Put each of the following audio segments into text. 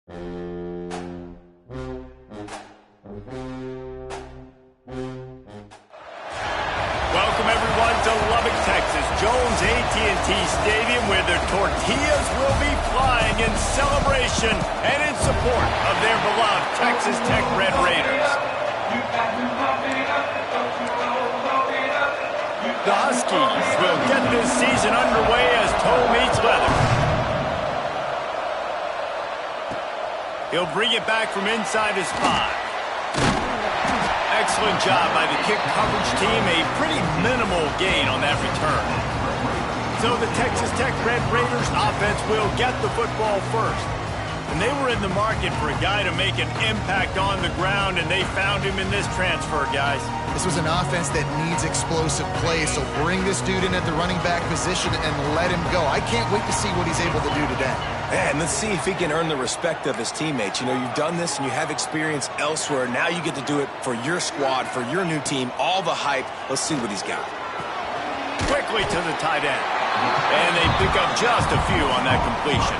Welcome everyone to Lubbock, Texas, Jones AT&T Stadium, where their tortillas will be flying in celebration and in support of their beloved Texas Tech Red Raiders. The Huskies will get this season underway as toe meets leather. He'll bring it back from inside his 5. Excellent job by the kick coverage team. A pretty minimal gain on that return. So the Texas Tech Red Raiders offense will get the football first. And they were in the market for a guy to make an impact on the ground, and they found him in this transfer, guys. This was an offense that needs explosive plays, so bring this dude in at the running back position and let him go. I can't wait to see what he's able to do today. And let's see if he can earn the respect of his teammates. You know, you've done this and you have experience elsewhere. Now you get to do it for your squad, for your new team, all the hype. Let's see what he's got. Quickly to the tight end. And they pick up just a few on that completion.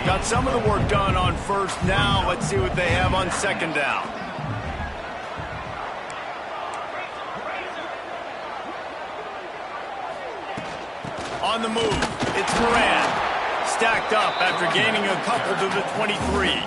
Got some of the work done on first. Now let's see what they have on second down. On the move, it's Moran. Stacked up after gaining a couple to the 23.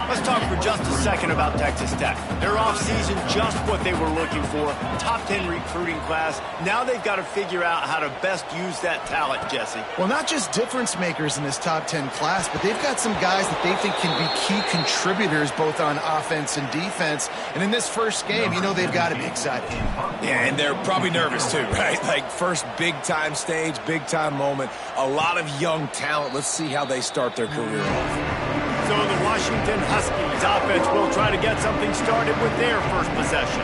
Let's talk for just a second about Texas Tech. Their offseason, just what they were looking for. Top 10 recruiting class. Now they've got to figure out how to best use that talent, Jesse. Well, not just difference makers in this top 10 class, but they've got some guys that they think can be key contributors both on offense and defense. And in this first game, you know they've got to be excited. Yeah, and they're probably nervous too, right? Like first big-time stage, big-time moment. A lot of young talent. Let's see how they start their career off. So the Washington Huskies offense will try to get something started with their first possession.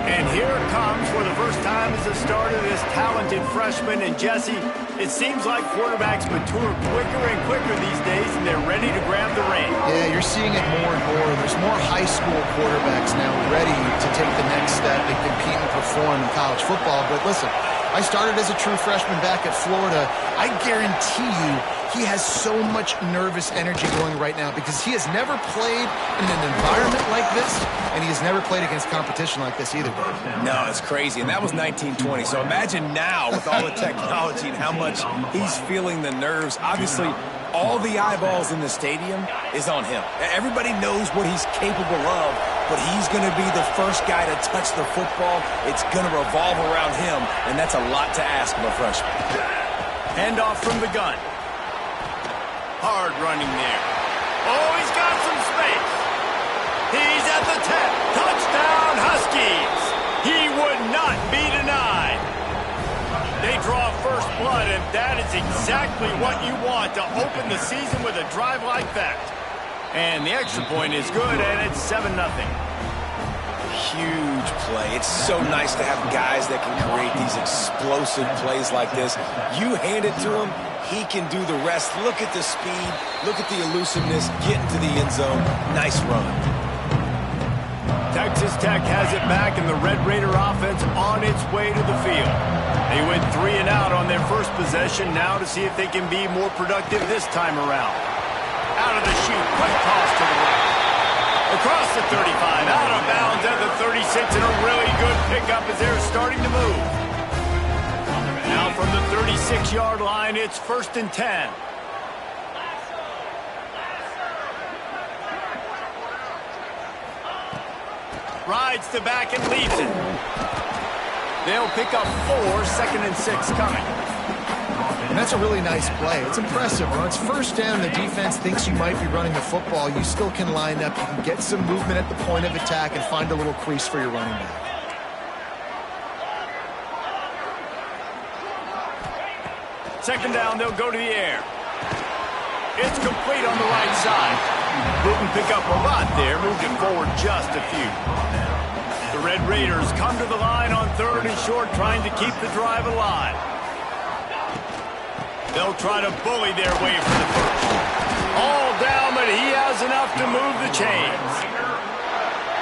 And here it comes for the first time as the starter, this talented freshman. And Jesse, it seems like quarterbacks mature quicker and quicker these days, and they're ready to grab the reins. Yeah, you're seeing it more and more. There's more high school quarterbacks now ready to take the next step and compete and perform in college football. But listen, I started as a true freshman back at Florida. I guarantee you he has so much nervous energy going right now because he has never played in an environment like this, and he has never played against competition like this either. No, it's crazy, and that was 1920. So imagine now with all the technology and how much he's feeling the nerves. Obviously, all the eyeballs in the stadium is on him. Everybody knows what he's capable of, but he's going to be the first guy to touch the football. It's going to revolve around him, and that's a lot to ask of a freshman. Handoff from the gun. Hard running there. Oh, he's got some space. He's at the 10. Touchdown, Huskies. He would not be denied. They draw first blood, and that is exactly what you want to open the season with a drive like that. And the extra point is good, and it's 7-0. Huge play. It's so nice to have guys that can create these explosive plays like this. You hand it to him, he can do the rest. Look at the speed. Look at the elusiveness. Get into the end zone. Nice run. Texas Tech has it back, and the Red Raider offense on its way to the field. They went 3 and out on their first possession. Now to see if they can be more productive this time around. Out of the chute, quick toss to the right. Across the 35, out of bounds at the 36, and a really good pickup as they're starting to move. Now from the 36-yard line, it's 1st and 10. Rides the back and leads it. They'll pick up 4, 2nd and 6 coming. And that's a really nice play. It's impressive. When it's first down, the defense thinks you might be running the football. You still can line up. You can get some movement at the point of attack and find a little crease for your running back. Second down, they'll go to the air. It's complete on the right side. Didn't pick up a lot there. Moved it forward just a few. The Red Raiders come to the line on 3rd and short, trying to keep the drive alive. They'll try to bully their way for the first. All down, but he has enough to move the chains.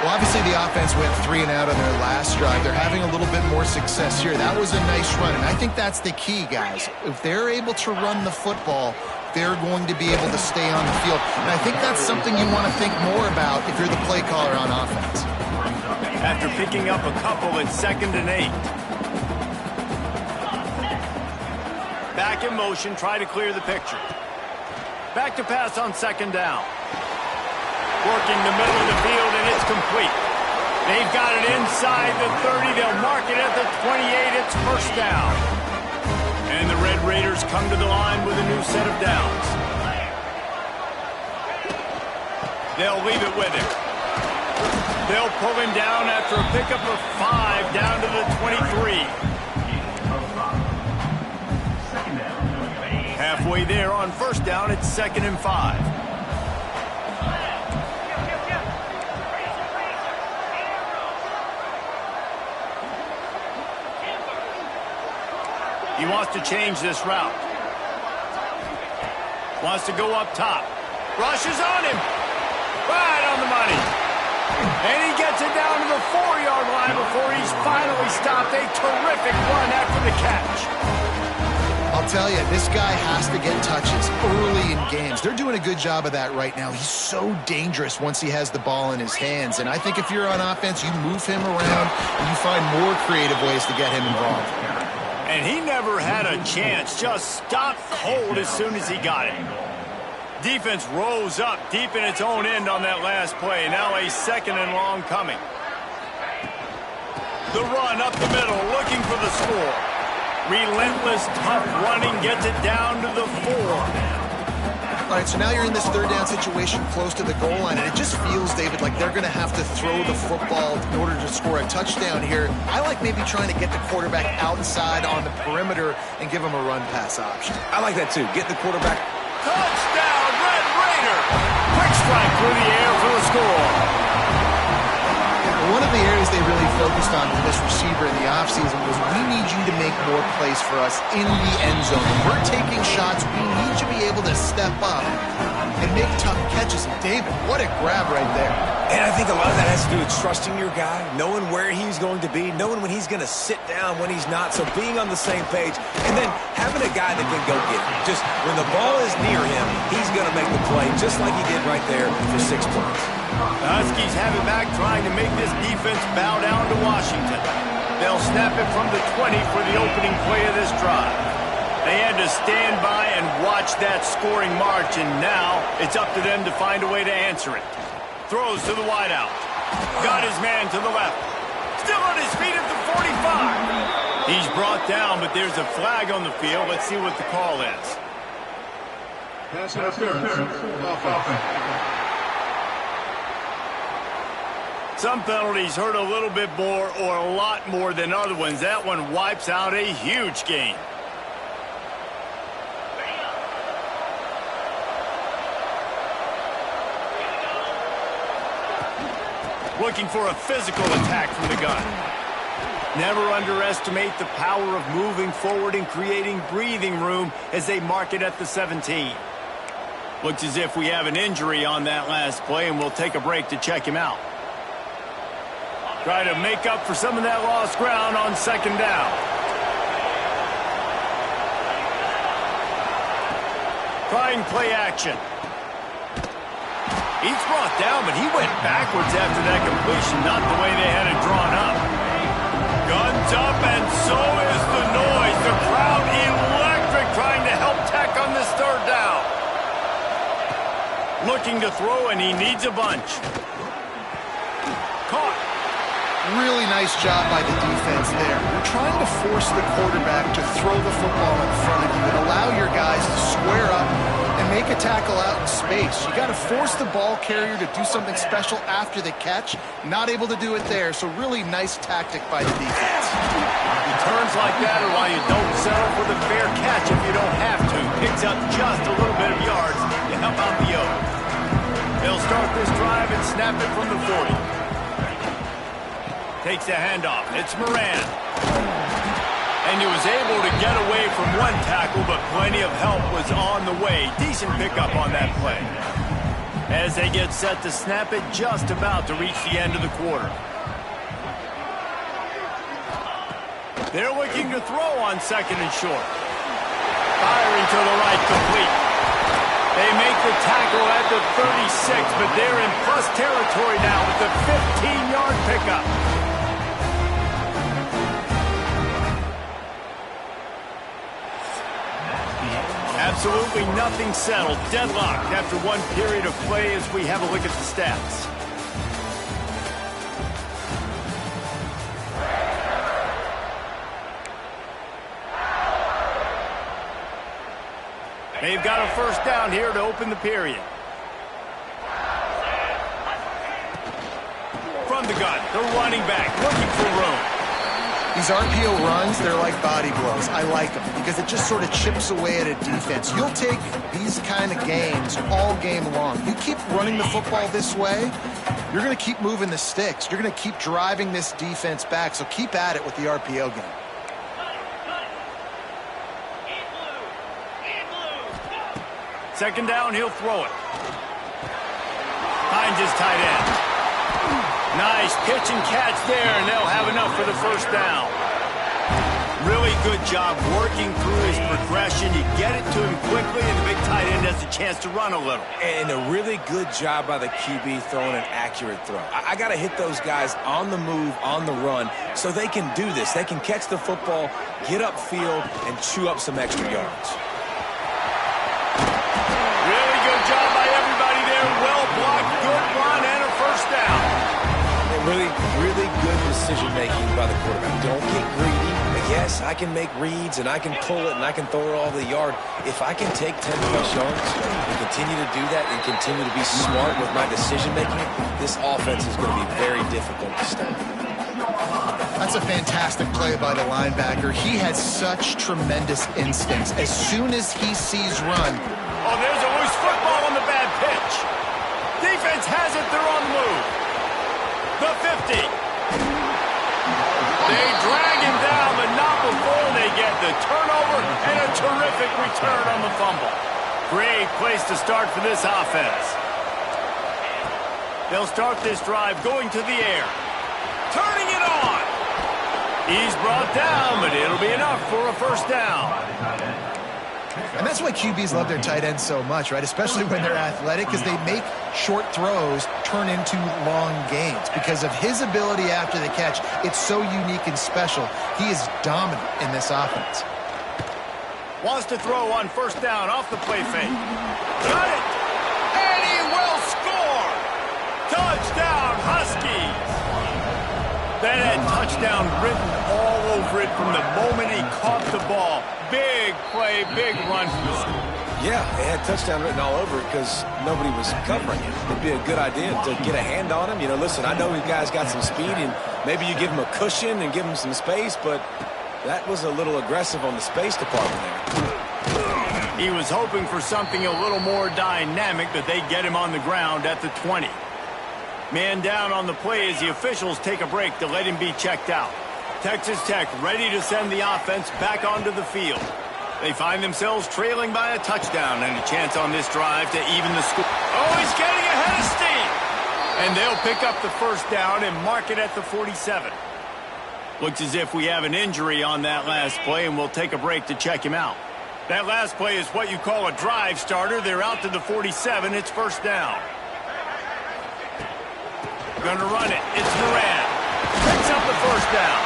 Well, obviously the offense went 3 and out on their last drive. They're having a little bit more success here. That was a nice run, and I think that's the key, guys. If they're able to run the football, they're going to be able to stay on the field. And I think that's something you want to think more about if you're the play caller on offense. After picking up a couple, it's 2nd and 8. Back in motion, try to clear the picture. Back to pass on 2nd down. Working the middle of the field, and it's complete. They've got it inside the 30. They'll mark it at the 28. It's 1st down. And the Red Raiders come to the line with a new set of downs. They'll leave it with him. They'll pull him down after a pickup of 5 down to the 23. Halfway there on 1st down, it's 2nd and 5. He wants to change this route. Wants to go up top. Rushes on him. Right on the money. And he gets it down to the 4-yard line before he's finally stopped. A terrific run after the catch. I'll tell you, this guy has to get touches early in games. They're doing a good job of that right now. He's so dangerous once he has the ball in his hands. And I think if you're on offense, you move him around and you find more creative ways to get him involved. And he never had a chance. Just stopped cold as soon as he got it. Defense rose up deep in its own end on that last play. Now a 2nd and long coming. The run up the middle, looking for the score. Relentless, tough running, gets it down to the 4. All right, so now you're in this 3rd down situation close to the goal line, and it just feels, David, like they're going to have to throw the football in order to score a touchdown here. I like maybe trying to get the quarterback outside on the perimeter and give him a run-pass option. I like that, too. Get the quarterback. Touchdown, Red Raider! Quick strike through the air for the score. One of the areas they really focused on for this receiver in the offseason was we need you to make more plays for us in the end zone. When we're taking shots, we need you to be able to step up and make tough catches. And David, what a grab right there. And I think a lot of that has to do with trusting your guy, knowing where he's going to be, knowing when he's going to sit down, when he's not, so being on the same page, and then having a guy that can go get it. Just when the ball is near him, he's going to make the play, just like he did right there for 6 points. The Huskies have it back, trying to make this defense bow down to Washington. They'll snap it from the 20 for the opening play of this drive. They had to stand by and watch that scoring march, and now it's up to them to find a way to answer it. Throws to the wideout. Got his man to the left. Still on his feet at the 45. He's brought down, but there's a flag on the field. Let's see what the call is. Pass interference. Offense. Some penalties hurt a little bit more or a lot more than other ones. That one wipes out a huge game. Looking for a physical attack from the gun. Never underestimate the power of moving forward and creating breathing room as they mark it at the 17. Looks as if we have an injury on that last play, and we'll take a break to check him out. Try to make up for some of that lost ground on 2nd down. Trying play action. He's brought down, but he went backwards after that completion, not the way they had it drawn up. Guns up, and so is the noise. The crowd electric, trying to help Tech on this 3rd down. Looking to throw, and he needs a bunch. Caught. Really nice job by the defense there. You're trying to force the quarterback to throw the football in front of you and allow your guys to square up and make a tackle out in space. You got to force the ball carrier to do something special after the catch. Not able to do it there, so really nice tactic by the defense. Returns like that are why you don't settle for the fair catch if you don't have to. Picks up just a little bit of yards to help out the yoke. They'll start this drive and snap it from the 40. Takes the handoff. It's Moran. And he was able to get away from one tackle, but plenty of help was on the way. Decent pickup on that play. As they get set to snap it, just about to reach the end of the quarter. They're looking to throw on 2nd and short. Firing to the right, complete. They make the tackle at the 36, but they're in plus territory now with the 15-yard pickup. Absolutely nothing settled. Deadlocked after one period of play as we have a look at the stats. They've got a first down here to open the period. From the gun, the running back looking for room. These RPO runs, they're like body blows. I like them because it just sort of chips away at a defense. You'll take these kind of games all game long. You keep running the football this way, you're going to keep moving the sticks. You're going to keep driving this defense back, so keep at it with the RPO game. Second down, he'll throw it. Finds his tight end. Nice pitch and catch there, and they'll have enough for the first down. Really good job working through his progression. You get it to him quickly, and the big tight end has a chance to run a little. And a really good job by the QB throwing an accurate throw. I got to hit those guys on the move, on the run, so they can do this. They can catch the football, get upfield, and chew up some extra yards. Really good job by everybody there. Well blocked, good run, and a first down. Really good decision-making by the quarterback. Don't get greedy. Yes, I can make reads, and I can pull it, and I can throw it all over the yard. If I can take 10-plus yards and continue to do that and continue to be smart with my decision-making, this offense is going to be very difficult to stop. That's a fantastic play by the linebacker. He has such tremendous instincts. As soon as he sees run. Oh, there's a loose football on the bad pitch. Defense has it. They're on the move. The 50. They drag him down, but not before they get the turnover and a terrific return on the fumble. Great place to start for this offense. They'll start this drive going to the air. Turning it on. He's brought down, but it'll be enough for a first down. And that's why QBs love their tight ends so much, right? Especially when they're athletic, because they make short throws turn into long gains. Because of his ability after the catch, it's so unique and special. He is dominant in this offense. Wants to throw on first down off the play fake. Got it! And he will score! Touchdown, Huskies! That had touchdown written all over it from the moment he caught the ball. Big play, big run for the school. Yeah, it had touchdown written all over it because nobody was covering it. It'd be a good idea to get a hand on him. You know, listen, I know these guys got some speed, and maybe you give him a cushion and give him some space, but that was a little aggressive on the space department there. He was hoping for something a little more dynamic, but they get him on the ground at the 20. Man down on the play as the officials take a break to let him be checked out. Texas Tech ready to send the offense back onto the field. They find themselves trailing by a touchdown and a chance on this drive to even the score. Oh, he's getting ahead of steam! And they'll pick up the first down and mark it at the 47. Looks as if we have an injury on that last play, and we'll take a break to check him out. That last play is what you call a drive starter. They're out to the 47. It's first down. Going to run it. It's Moran. Picks up the first down.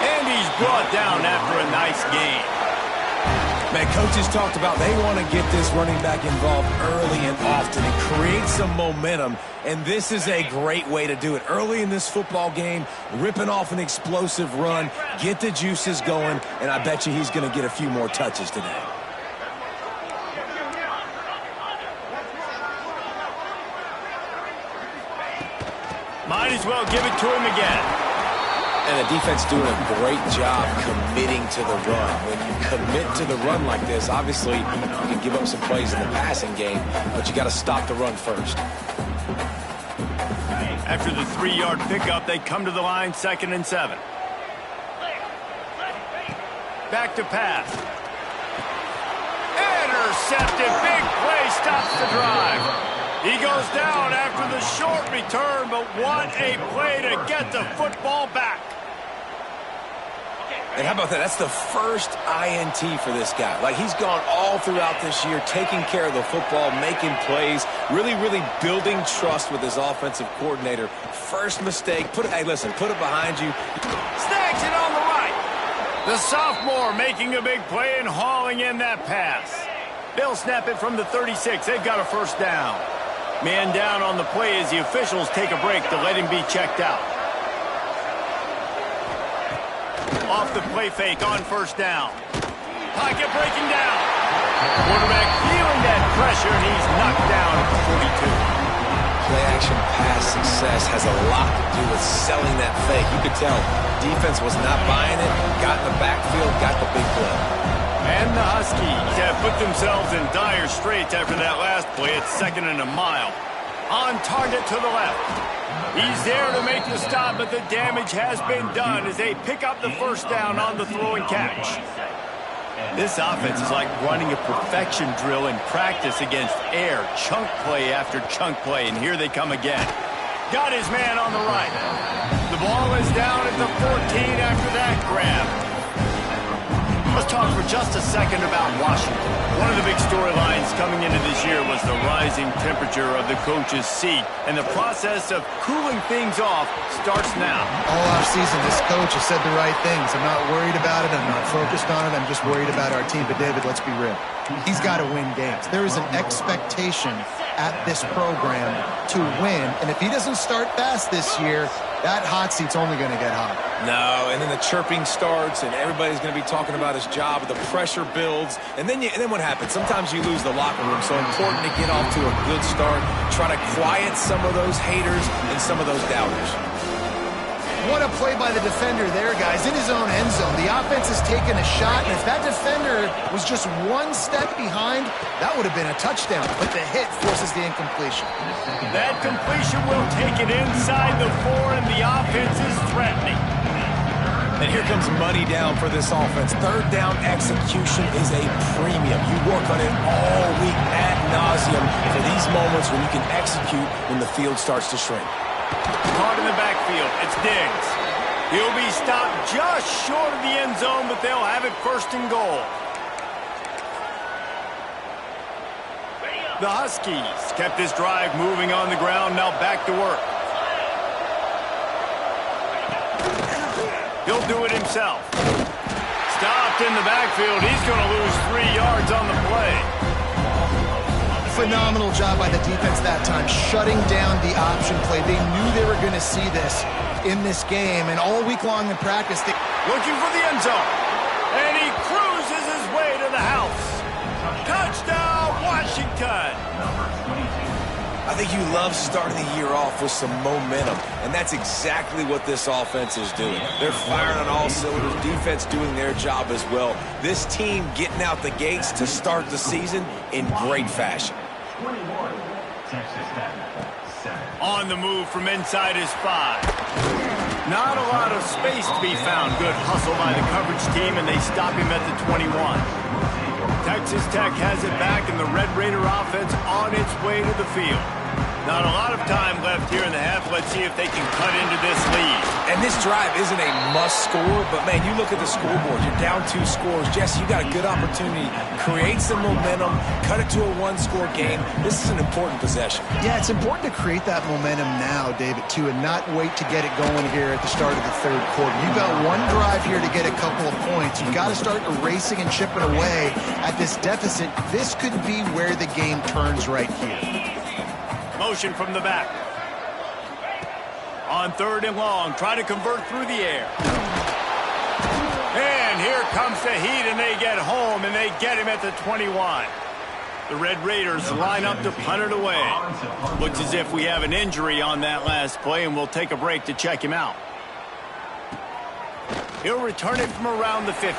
And he's brought down after a nice gain. Man, coaches talked about they want to get this running back involved early and often and create some momentum, and this is a great way to do it. Early in this football game, ripping off an explosive run, get the juices going, and I bet you he's going to get a few more touches today. Might as well give it to him again. And the defense doing a great job committing to the run. When you commit to the run like this, obviously you can give up some plays in the passing game, but you got to stop the run first. After the 3-yard pickup, they come to the line, 2nd and 7. Back to pass. Intercepted. Big play stops the drive. He goes down after the short return, but what a play to get the football back. And how about that? That's the first INT for this guy. Like, he's gone all throughout this year, taking care of the football, making plays, really, really building trust with his offensive coordinator. First mistake, hey, listen, put it behind you. Snags it on the right. The sophomore making a big play and hauling in that pass. They'll snap it from the 36. They've got a first down. Man down on the play as the officials take a break to let him be checked out. Off the play fake on first down. Pocket breaking down. Quarterback feeling that pressure, and he's knocked down at the 42. Play-action pass success has a lot to do with selling that fake. You could tell defense was not buying it, got in the backfield, got the big play. And the Huskies have put themselves in dire straits after that last play at 2nd and a mile. On target to the left. He's there to make the stop, but the damage has been done as they pick up the first down on the throw and catch. This offense is like running a perfection drill in practice against air, chunk play after chunk play, and here they come again. Got his man on the right. The ball is down at the 14 after that grab. Let's talk for just a second about Washington. One of the big storylines coming into this year was the rising temperature of the coach's seat, and the process of cooling things off starts now. All offseason, this coach has said the right things. I'm not worried about it. I'm not focused on it. I'm just worried about our team. But, David, let's be real. He's got to win games. There is an expectation at this program to win, and if he doesn't start fast this year, that hot seat's only going to get hot. No, and then the chirping starts, and everybody's going to be talking about his job. The pressure builds, and then what happens? Sometimes you lose the locker room, so important to get off to a good start. Try to quiet some of those haters and some of those doubters. What a play by the defender there, guys. In his own end zone, the offense has taken a shot, and if that defender was just one step behind, that would have been a touchdown. But the hit forces the incompletion. That completion will take it inside the 4, and the offense is threatening. And here comes money down for this offense. Third down execution is a premium. You work on it all week ad nauseum for these moments when you can execute when the field starts to shrink. Caught in the backfield. It's Diggs. He'll be stopped just short of the end zone, but they'll have it first and goal. The Huskies kept this drive moving on the ground. Now back to work. He'll do it himself. Stopped in the backfield. He's going to lose 3 yards on the play. Phenomenal job by the defense that time, shutting down the option play. They knew they were going to see this in this game, and all week long in practice. Looking for the end zone, and he cruises his way to the house. Touchdown, Washington! I think you love starting the year off with some momentum, and that's exactly what this offense is doing. They're firing on all cylinders, defense doing their job as well. This team getting out the gates to start the season in great fashion. On the move from inside his 5. Not a lot of space to be found. Good hustle by the coverage team, and they stop him at the 21. Texas Tech has it back, and the Red Raider offense on its way to the field. Not a lot of time left here in the half. Let's see if they can cut into this lead. And this drive isn't a must score, but, man, you look at the scoreboard. You're down 2 scores. Jesse, you got a good opportunity. Create some momentum. Cut it to a 1-score game. This is an important possession. Yeah, it's important to create that momentum now, David, too, and not wait to get it going here at the start of the third quarter. You've got one drive here to get a couple of points. You've got to start erasing and chipping away at this deficit. This could be where the game turns right here. Motion from the back. On 3rd and long, try to convert through the air. And here comes the heat, and they get home, and they get him at the 21. The Red Raiders line up to punt it away. Looks as if we have an injury on that last play, and we'll take a break to check him out. He'll return it from around the 50.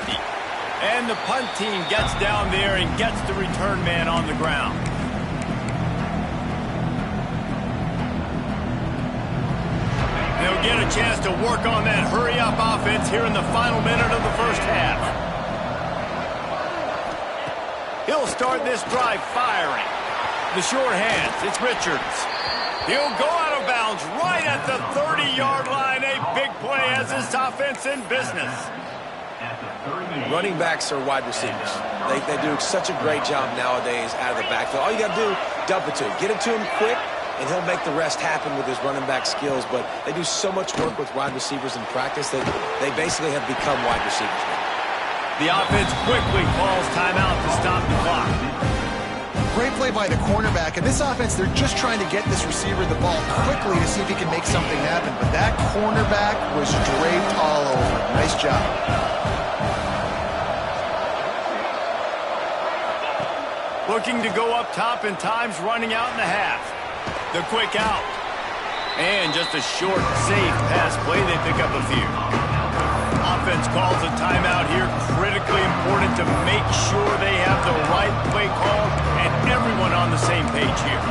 And the punt team gets down there and gets the return man on the ground. They'll get a chance to work on that hurry-up offense here in the final minute of the first half. He'll start this drive firing. The short hands, it's Richards. He'll go out of bounds right at the 30-yard line. A big play as this offense in business. running backs are wide receivers. They do such a great job nowadays out of the backfield. All you got to do, dump it to him. Get it to him quick, and he'll make the rest happen with his running back skills. But they do so much work with wide receivers in practice that they basically have become wide receivers. The offense quickly calls timeout to stop the clock. Great play by the cornerback. And this offense, they're just trying to get this receiver the ball quickly to see if he can make something happen. But that cornerback was draped all over. Nice job. Looking to go up top, and time's running out in the half. The quick out. And just a short, safe pass play. They pick up a few. Offense calls a timeout here. Critically important to make sure they have the right play call and everyone on the same page here.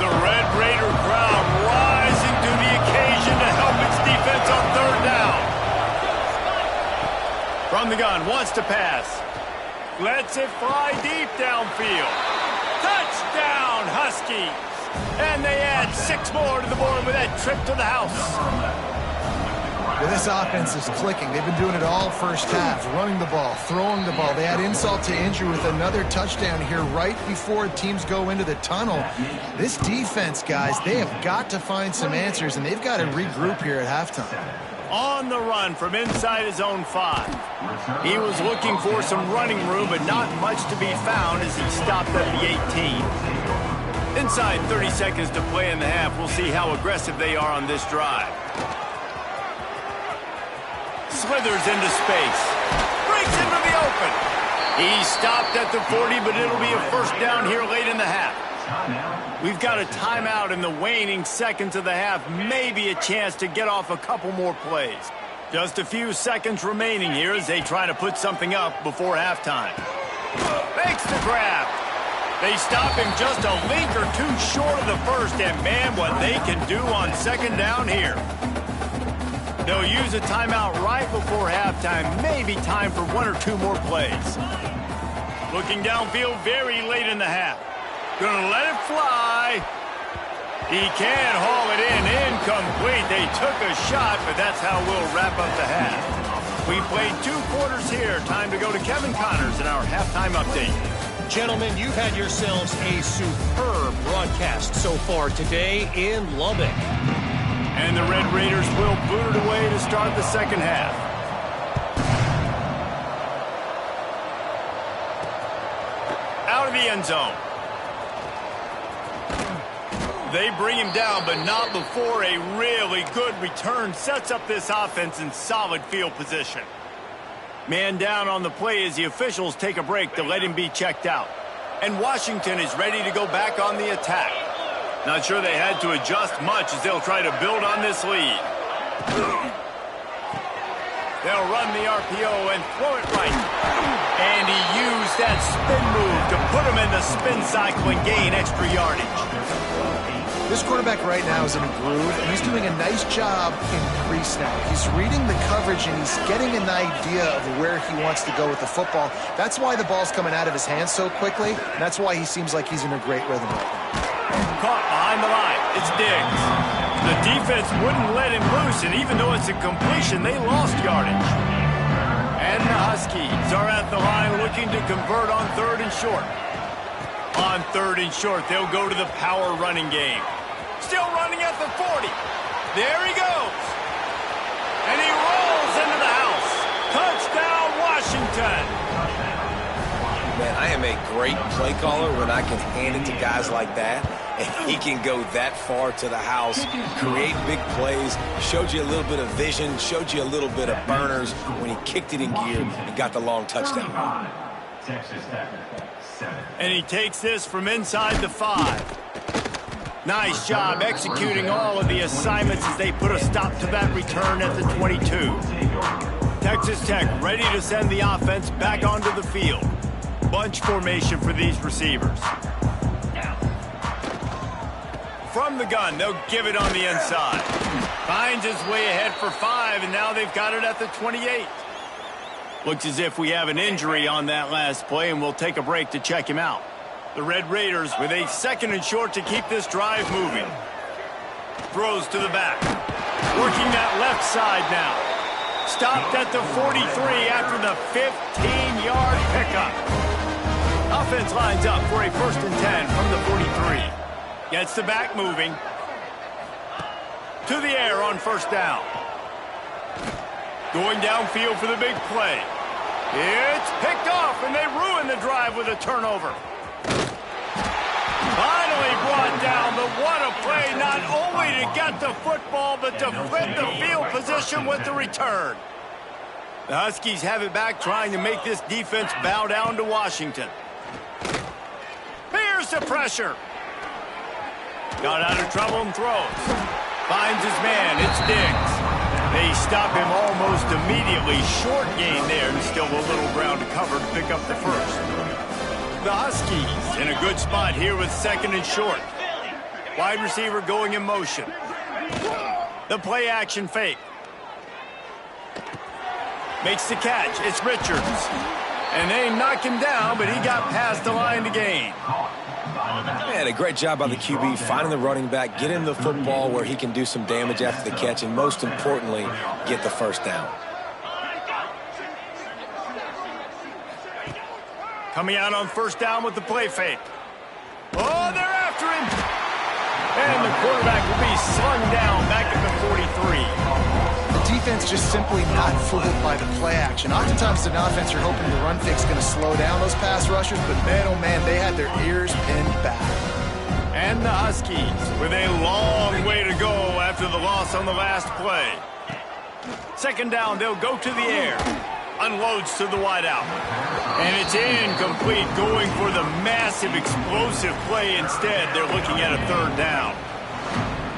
The Red Raider crowd rising to the occasion to help its defense on third down. From the gun, wants to pass. Lets it fly deep downfield. Touchdown, Huskies! And they add 6 more to the board with that trip to the house. Well, this offense is clicking. They've been doing it all first half, running the ball, throwing the ball. They add insult to injury with another touchdown here right before teams go into the tunnel. This defense, guys, they have got to find some answers, and they've got to regroup here at halftime. On the run from inside his own 5. He was looking for some running room, but not much to be found as he stopped at the 18. Inside 30 seconds to play in the half. We'll see how aggressive they are on this drive. Slithers into space. Breaks into the open. He stopped at the 40, but it'll be a first down here late in the half. We've got a timeout in the waning seconds of the half. Maybe a chance to get off a couple more plays. Just a few seconds remaining here as they try to put something up before halftime. Makes the grab. They stop him just a link or two short of the first, and man, what they can do on second down here. They'll use a timeout right before halftime. Maybe time for 1 or 2 more plays. Looking downfield very late in the half. Gonna let it fly. He can't haul it in. Incomplete. They took a shot, but that's how we'll wrap up the half. We played 2 quarters here. Time to go to Kevin Connors in our halftime update. Gentlemen, you've had yourselves a superb broadcast so far today in Lubbock. And the Red Raiders will boot it away to start the second half. Out of the end zone. They bring him down, but not before a really good return sets up this offense in solid field position. Man down on the play as the officials take a break to let him be checked out. And Washington is ready to go back on the attack. Not sure they had to adjust much as they'll try to build on this lead. They'll run the RPO and throw it right. And he used that spin move to put him in the spin cycle and gain extra yardage. This quarterback right now is in a groove, and he's doing a nice job in crease now. He's reading the coverage, and he's getting an idea of where he wants to go with the football. That's why the ball's coming out of his hands so quickly, and that's why he seems like he's in a great rhythm right now. Caught behind the line. It's Diggs. The defense wouldn't let him loose, and even though it's a completion, they lost yardage. And the Huskies are at the line looking to convert on 3rd and short. On 3rd and short, they'll go to the power running game. Still running at the 40. There he goes. And he rolls into the house. Touchdown, Washington. Man, I am a great play caller when I can hand it to guys like that. And he can go that far to the house, create big plays, showed you a little bit of vision, showed you a little bit of burners when he kicked it in gear and got the long touchdown. And he takes this from inside the 5. Nice job executing all of the assignments as they put a stop to that return at the 22. Texas Tech ready to send the offense back onto the field. Bunch formation for these receivers. From the gun, they'll give it on the inside. Finds his way ahead for 5, and now they've got it at the 28. Looks as if we have an injury on that last play, and we'll take a break to check him out. The Red Raiders with a 2nd and short to keep this drive moving. Throws to the back. Working that left side now. Stopped at the 43 after the 15-yard pickup. Offense lines up for a 1st and 10 from the 43. Gets the back moving. To the air on 1st down. Going downfield for the big play. It's picked off, and they ruin the drive with a turnover. Finally brought down, but what a play, not only to get the football, but to flip the field position with the return. The Huskies have it back, trying to make this defense bow down to Washington. Here's the pressure. Got out of trouble and throws. Finds his man, it's Diggs. They stop him almost immediately. Short gain there, and still a little ground to cover to pick up the first. The Huskies in a good spot here with 2nd and short. Wide receiver going in motion. The play action fake. Makes the catch. It's Richards. And they knock him down, but he got past the line to gain. Man, a great job by the QB finding the running back, getting the football where he can do some damage after the catch, and most importantly, get the 1st down. Coming out on 1st down with the play fake. Oh, they're after him. And the quarterback will be slung down back at the 43. The defense just simply not fooled by the play action. Oftentimes, as an offense, you're hoping the run fix is going to slow down those pass rushers, but man, oh man, they had their ears pinned back. And the Huskies with a long way to go after the loss on the last play. 2nd down, they'll go to the air. Unloads to the wideout. And it's incomplete, going for the massive explosive play instead. They're looking at a 3rd down.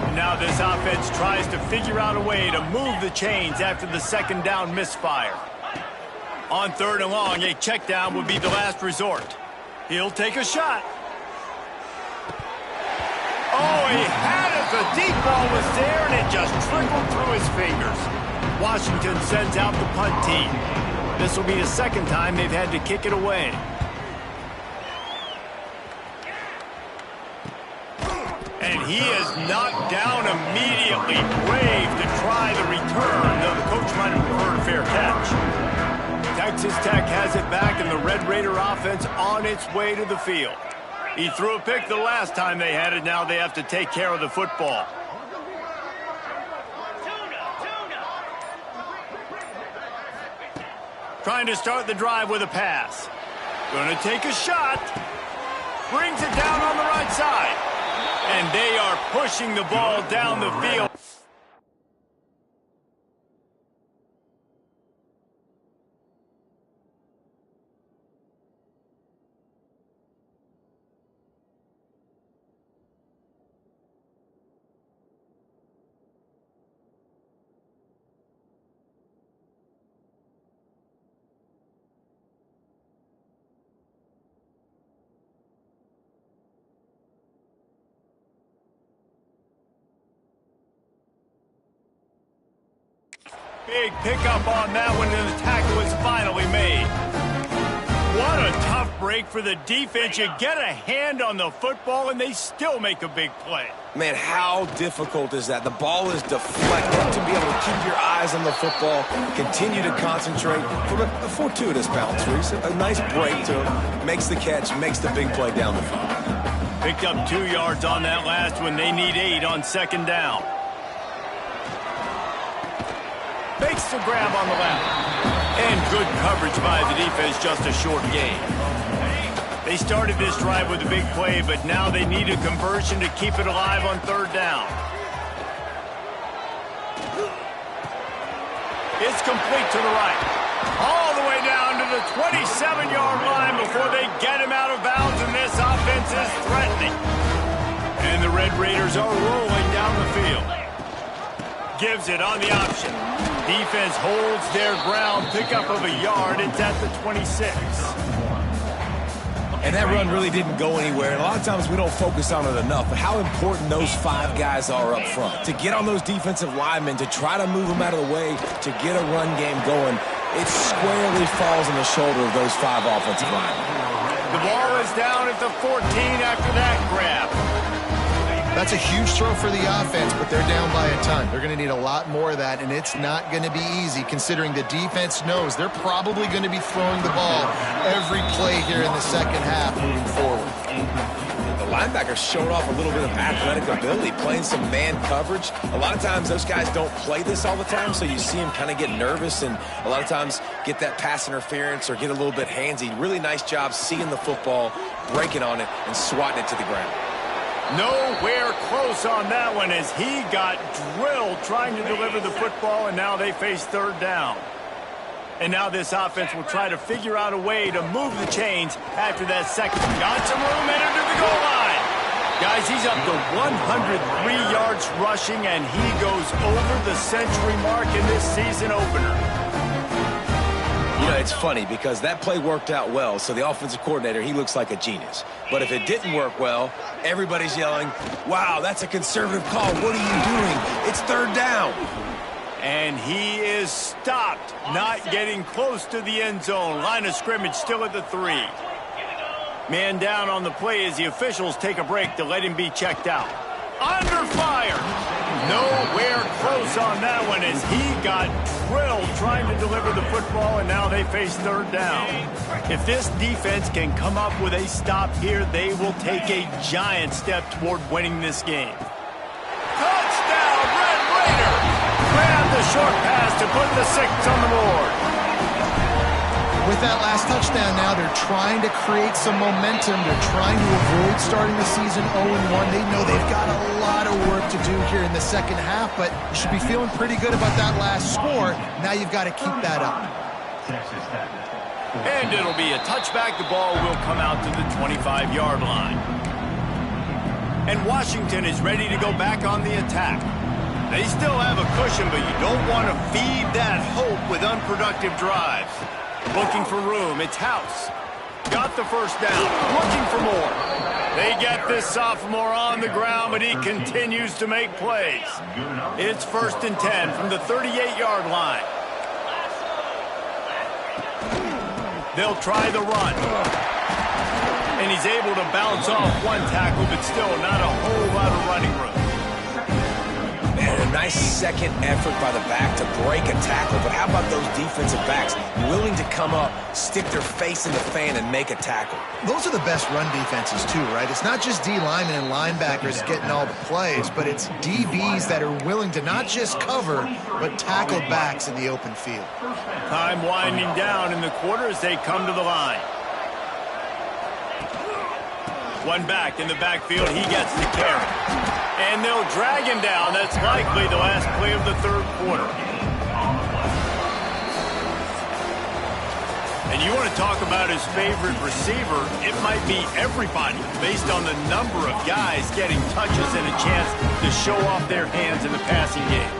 And now this offense tries to figure out a way to move the chains after the 2nd down misfire. On 3rd and long, a check down would be the last resort. He'll take a shot. Oh, he had it. The deep ball was there, and it just trickled through his fingers. Washington sends out the punt team. This will be the 2nd time they've had to kick it away. And he is knocked down immediately. Brave to try the return, though the coach might have preferred a fair catch. Texas Tech has it back, and the Red Raider offense on its way to the field. He threw a pick the last time they had it. Now they have to take care of the football. Trying to start the drive with a pass. Going to take a shot. Brings it down on the right side. And they are pushing the ball down the field. Big pickup on that one, and the tackle is finally made. What a tough break for the defense. You get a hand on the football, and they still make a big play. Man, how difficult is that? The ball is deflected. To be able to keep your eyes on the football, continue to concentrate. For a fortuitous bounce, Reese. A nice break to makes the catch, makes the big play down the field. Picked up 2 yards on that last one. They need 8 on 2nd down. Makes the grab on the left. And good coverage by the defense, just a short gain. They started this drive with a big play, but now they need a conversion to keep it alive on 3rd down. It's complete to the right. All the way down to the 27-yard line before they get him out of bounds, and this offense is threatening. And the Red Raiders are rolling down the field. Gives it on the option. Defense holds their ground. Pickup of a yard. It's at the 26. And that run really didn't go anywhere. And a lot of times we don't focus on it enough, but how important those 5 guys are up front. To get on those defensive linemen, to try to move them out of the way, to get a run game going, it squarely falls on the shoulder of those 5 offensive linemen. The ball is down at the 14 after that grab. That's a huge throw for the offense, but they're down by a ton. They're going to need a lot more of that, and it's not going to be easy considering the defense knows they're probably going to be throwing the ball every play here in the second half moving forward. The linebackers showed off a little bit of athletic ability, playing some man coverage. A lot of times those guys don't play this all the time, so you see them kind of get nervous and a lot of times get that pass interference or get a little bit handsy. Really nice job seeing the football, breaking on it, and swatting it to the ground. Nowhere close on that one as he got drilled trying to deliver the football, and now they face third down. And now this offense will try to figure out a way to move the chains after that second. Got some room, entered to the goal line. Guys, he's up to 103 yards rushing, and he goes over the century mark in this season opener. You know, it's funny because that play worked out well, so the offensive coordinator, he looks like a genius. But if it didn't work well, everybody's yelling, wow, that's a conservative call. What are you doing? It's third down. And he is stopped, not getting close to the end zone. Line of scrimmage still at the 3. Man down on the play as the officials take a break to let him be checked out. Under fire. Nowhere close on that one as he got drilled trying to deliver the football, and now they face third down. If this defense can come up with a stop here, they will take a giant step toward winning this game. Touchdown, Red Raider! Grab the short pass to put the 6 on the board. With that last touchdown now, they're trying to create some momentum. They're trying to avoid starting the season 0-1. They know they've got a lot of work to do here in the second half, but you should be feeling pretty good about that last score. Now you've got to keep that up. And it'll be a touchback. The ball will come out to the 25-yard line. And Washington is ready to go back on the attack. They still have a cushion, but you don't want to feed that hope with unproductive drives. Looking for room, it's House. Got the first down, looking for more. They get this sophomore on the ground, but he continues to make plays. It's 1st and 10 from the 38-yard line. They'll try the run. And he's able to bounce off one tackle, but still not a whole lot of running room. Man, a nice second effort by the back to break a tackle, but how about those defensive backs willing to come up, stick their face in the fan, and make a tackle? Those are the best run defenses too, right? It's not just D linemen and linebackers getting all the plays, but it's DBs that are willing to not just cover, but tackle backs in the open field. Time winding down in the quarter as they come to the line. One back in the backfield, he gets the carry. And they'll drag him down. That's likely the last play of the third quarter. And you want to talk about his favorite receiver, it might be everybody based on the number of guys getting touches and a chance to show off their hands in the passing game.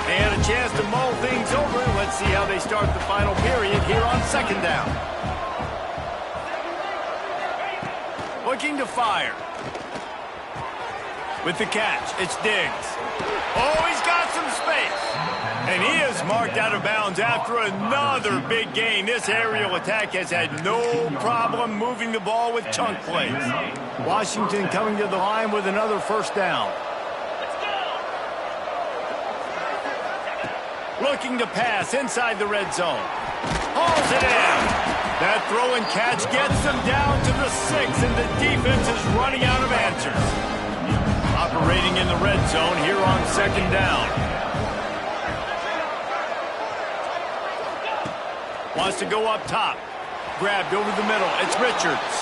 And a chance to mull things over. Let's see how they start the final period here on second down. Looking to fire. With the catch, it's Diggs. Oh, he's got some space. And he is marked out of bounds after another big gain. This aerial attack has had no problem moving the ball with chunk plays. Washington coming to the line with another first down. Looking to pass inside the red zone. Hauls it in. That throw and catch gets them down to the 6, and the defense is running out of answers. Operating in the red zone here on second down. Wants to go up top. Grabbed over the middle. It's Richards.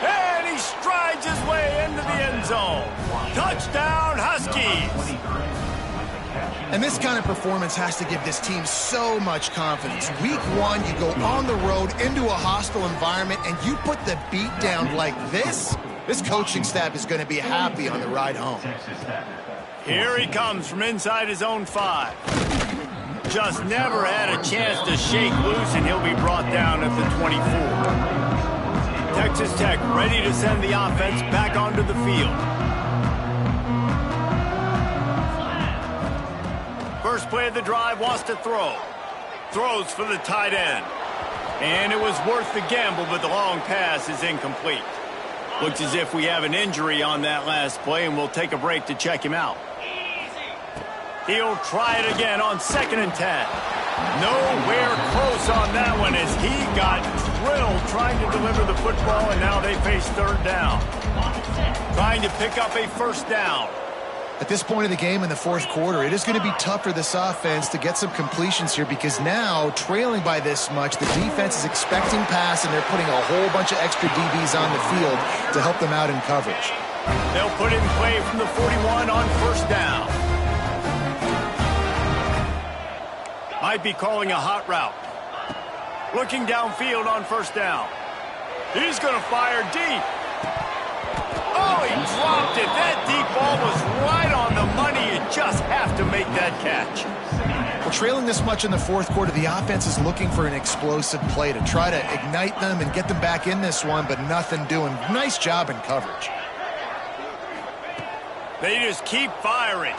And he strides his way into the end zone. Touchdown, Huskies. And this kind of performance has to give this team so much confidence. Week 1, you go on the road into a hostile environment, and you put the beat down like this. This coaching staff is going to be happy on the ride home. Here he comes from inside his own 5. Just never had a chance to shake loose, and he'll be brought down at the 24. Texas Tech ready to send the offense back onto the field. First play of the drive, wants to throw. Throws for the tight end. And it was worth the gamble, but the long pass is incomplete. Looks as if we have an injury on that last play, and we'll take a break to check him out. He'll try it again on 2nd and 10. Nowhere close on that one as he got drilled trying to deliver the football, and now they face 3rd down. Trying to pick up a 1st down. At this point of the game in the 4th quarter, it is going to be tough for this offense to get some completions here because now, trailing by this much, the defense is expecting pass, and they're putting a whole bunch of extra DBs on the field to help them out in coverage. They'll put in play from the 41 on 1st down. Might be calling a hot route. Looking downfield on 1st down. He's going to fire deep. Oh, he dropped it. That deep ball was right on the money. You just have to make that catch. Well, trailing this much in the 4th quarter, the offense is looking for an explosive play to try to ignite them and get them back in this one, but nothing doing. Nice job in coverage. They just keep firing.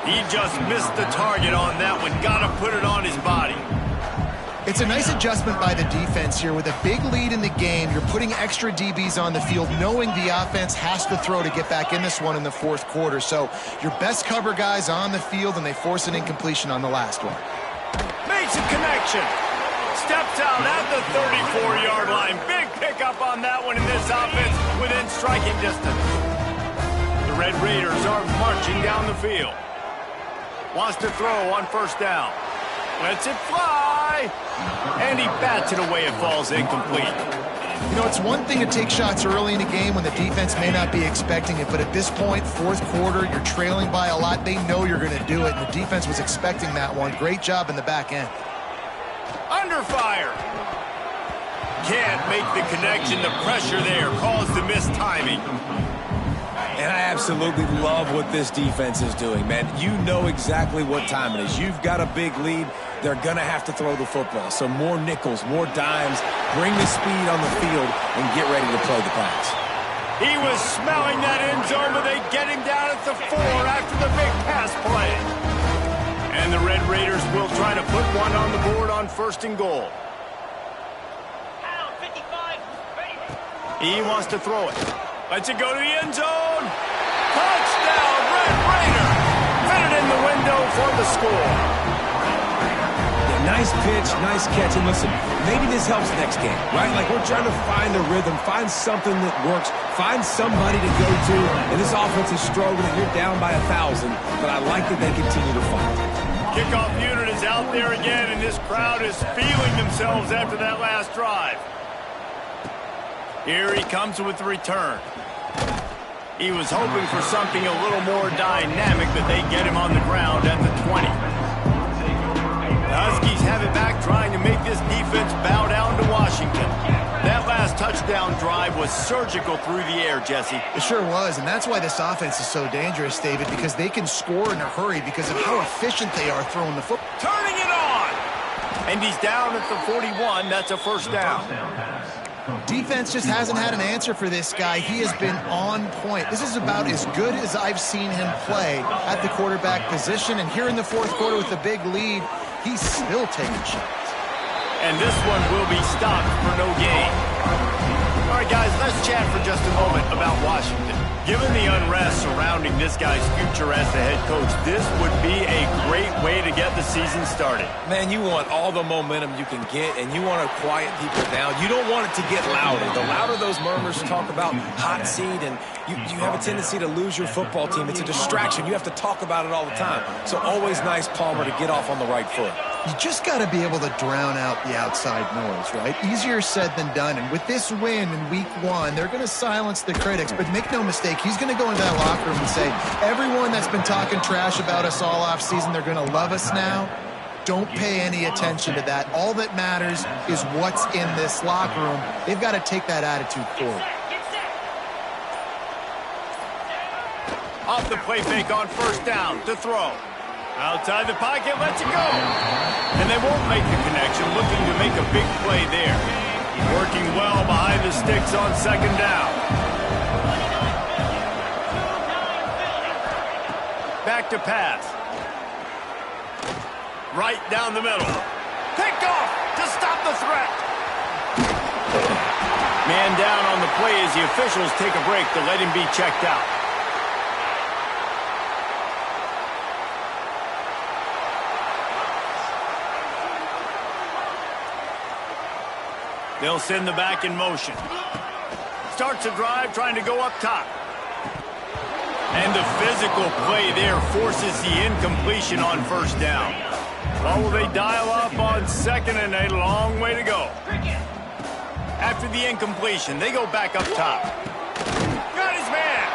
He just missed the target on that one. Got to put it on his body. It's a nice adjustment by the defense here. With a big lead in the game, you're putting extra DBs on the field, knowing the offense has to throw to get back in this one in the 4th quarter. So your best cover guys on the field, and they force an incompletion on the last one. Makes a connection. Steps out at the 34-yard line. Big pickup on that one in this offense within striking distance. The Red Raiders are marching down the field. Wants to throw on 1st down. Lets it fly. And he bats it away. It falls incomplete. You know, it's one thing to take shots early in a game when the defense may not be expecting it, but at this point, 4th quarter, you're trailing by a lot. They know you're going to do it, and the defense was expecting that one. Great job in the back end. Under fire. Can't make the connection. The pressure there caused the missed timing. And I absolutely love what this defense is doing, man. You know exactly what time it is. You've got a big lead. They're going to have to throw the football. So more nickels, more dimes, bring the speed on the field, and get ready to play the pass. He was smelling that end zone, but they get him down at the 4 after the big pass play. And the Red Raiders will try to put one on the board on 1st and goal. He wants to throw it. Lets it go to the end zone. Touchdown, Red Raider. Fitted in the window for the score. Yeah, nice pitch, nice catch. And listen, maybe this helps next game, right? Like we're trying to find a rhythm, find something that works, find somebody to go to. And this offense is struggling. You're down by 1,000, but I like that they continue to fight. Kickoff unit is out there again, and this crowd is feeling themselves after that last drive. Here he comes with the return. He was hoping for something a little more dynamic, but they get him on the ground at the 20. The Huskies have it back, trying to make this defense bow down to Washington. That last touchdown drive was surgical through the air, Jesse. It sure was, and that's why this offense is so dangerous, David, because they can score in a hurry because of how efficient they are throwing the football. Turning it on! And he's down at the 41. That's a 1st down. Defense just hasn't had an answer for this guy. He has been on point. This is about as good as I've seen him play at the quarterback position. And here in the 4th quarter with a big lead, he's still taking shots. And this one will be stopped for no gain. All right, guys, let's chat for just a moment about Washington. Given the unrest surrounding this guy's future as the head coach, this would be a great way to get the season started. Man, you want all the momentum you can get, and you want to quiet people down. You don't want it to get louder. The louder those murmurs talk about hot seat, and you have a tendency to lose your football team. It's a distraction. You have to talk about it all the time. So always nice, Palmer, to get off on the right foot. You just got to be able to drown out the outside noise, right? Easier said than done. And with this win in week 1, they're going to silence the critics. But make no mistake, he's going to go into that locker room and say, everyone that's been talking trash about us all offseason, they're going to love us now. Don't pay any attention to that. All that matters is what's in this locker room. They've got to take that attitude forward. Off the play fake on 1st down to throw. Outside the pocket, lets it go. And they won't make the connection, looking to make a big play there. Working well behind the sticks on 2nd down. Back to pass. Right down the middle. Picked off to stop the threat. Man down on the play as the officials take a break to let him be checked out. They'll send the back in motion. Starts a drive trying to go up top. And the physical play there forces the incompletion on first down. Well, will they dial up on second and a long way to go? After the incompletion, they go back up top. Got his man.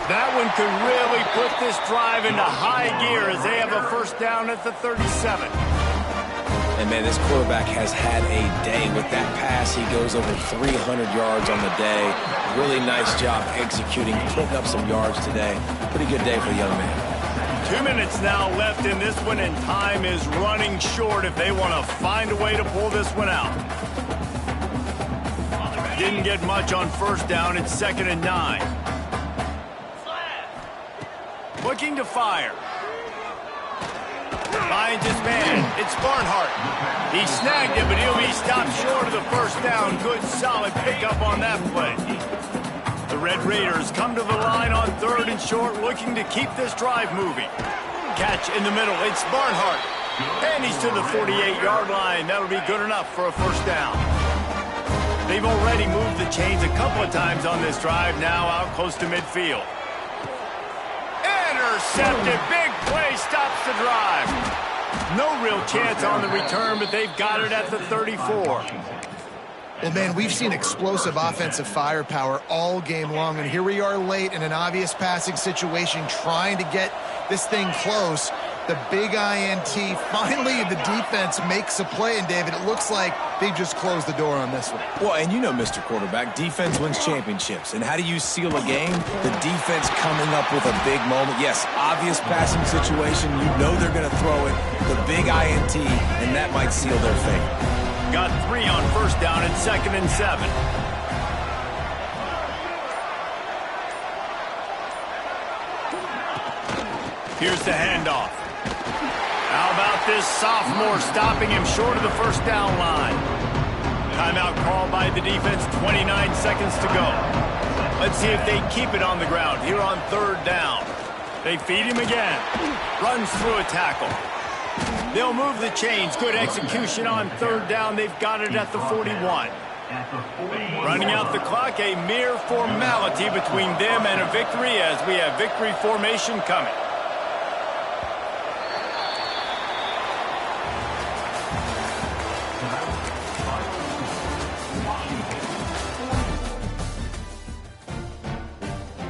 That one could really put this drive into high gear as they have a first down at the 37. And, man, this quarterback has had a day. With that pass, he goes over 300 yards on the day. Really nice job executing, putting up some yards today. Pretty good day for the young man. 2 minutes now left in this one, and time is running short if they want to find a way to pull this one out. Didn't get much on first down. It's 2nd and 9. Looking to fire. Finds his man. It's Barnhart. He snagged it, but he'll be stopped short of the first down. Good, solid pickup on that play. The Red Raiders come to the line on 3rd and short, looking to keep this drive moving. Catch in the middle. It's Barnhart. And he's to the 48-yard line. That'll be good enough for a first down. They've already moved the chains a couple of times on this drive, now out close to midfield. Intercepted. Big play stops the drive. No real chance on the return, but they've got it at the 34. Well, man, we've seen explosive offensive firepower all game long, and here we are late in an obvious passing situation trying to get this thing close. The big INT. Finally, the defense makes a play, and, David, it looks like they've just closed the door on this one. Well, and you know, Mr. Quarterback, defense wins championships. And how do you seal a game? The defense coming up with a big moment. Yes, obvious passing situation. You know they're going to throw it. The big INT, and that might seal their fate. Got 3 on first down at 2nd and 7. Here's the handoff. How about this sophomore stopping him short of the first down line? Timeout called by the defense, 29 seconds to go. Let's see if they keep it on the ground here on 3rd down. They feed him again. Runs through a tackle. They'll move the chains. Good execution on 3rd down. They've got it at the 41. Running out the clock, a mere formality between them and a victory as we have victory formation coming.